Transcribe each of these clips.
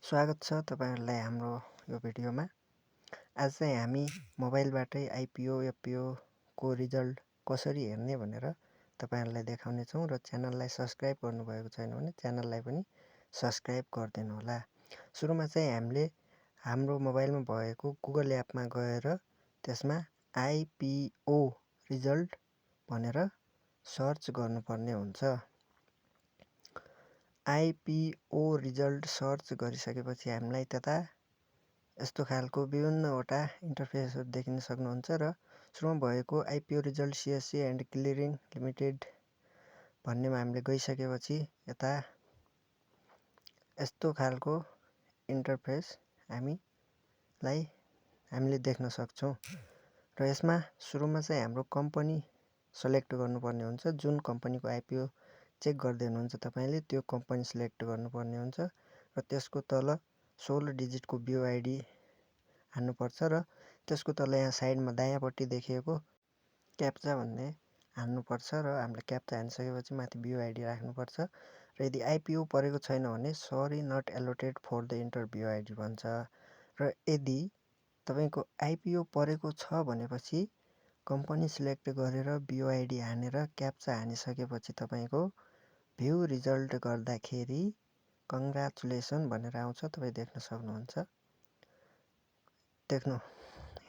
स्वागत छ तपाईहरुलाई हाम्रो यो भिडियोमा। आज चाहिँ हामी मोबाइलबाटै आइपिओ एफपिओ को रिजल्ट कसरी हेर्ने भनेर तपाईहरुलाई देखाउने छौं र च्यानललाई सब्स्क्राइब गर्नुभएको छैन भने च्यानललाई पनि सब्स्क्राइब गरिदिनु होला। सुरुमा चाहिँ हामीले हाम्रो मोबाइलमा भएको गुगल एपमा गएर त्यसमा आइपिओ रिजल्ट भनेर सर्च गर्नुपर्ने हुन्छ। आइपिओ रिजल्ट सर्च गरिसकेपछि हामीलाई त्यता यस्तो खालको विभिन्नवटा इन्टरफेसहरु देखिन सक्नुहुन्छ र सुरुमा भएको IPO result CSC and clearing limited भन्नेमा हामीले गइसकेपछि यता यस्तो खालको इन्टरफेस हामीले देख्न सक्छौं र यसमा सुरुमा चाहिँ हाम्रो कम्पनी सिलेक्ट गर्नुपर्ने हुन्छ। जुन कम्पनीको आइपिओ चेक गर्दै हुनुहुन्छ तपाईले त्यो कम्पनी सिलेक्ट गर्नुपर्ने हुन्छ र त्यसको तल 16 डिजिटको बीओआईडी हान्नुपर्छ र त्यसको तल यहाँ साइडमा दायाँपट्टि देखिएको क्याप्चा भन्ने हान्नुपर्छ र हामीले क्याप्चा हानिसकेपछि माथि बीओआईडी राख्नुपर्छ र यदि आइपिओ परेको छैन भने sorry not allotted for the enter BOID भन्छ र यदि तपाईको आइपिओ परेको छ भनेपछि कम्पनी सिलेक्ट गरेर बीओआईडी हानेर क्याप्चा हानिसकेपछि तपाईको भ्यू रिजल्ट गर्दाखेरि कंग्रेचुलेसन भनेर आउँछ। तपाई देख्न सक्नुहुन्छ।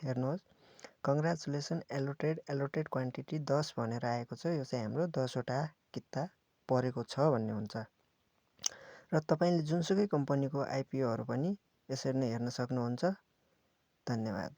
हेर्नुहोस् कंग्रेचुलेसन एलोटेड क्वान्टिटी 10 भनेर आएको छ। यो चाहिँ हाम्रो 10 वटा किता परेको छ भन्ने हुन्छ र तपाईले जुनसुकै कम्पनीको आइपिओहरु पनि यसरी नै हेर्न सक्नुहुन्छ। धन्यवाद।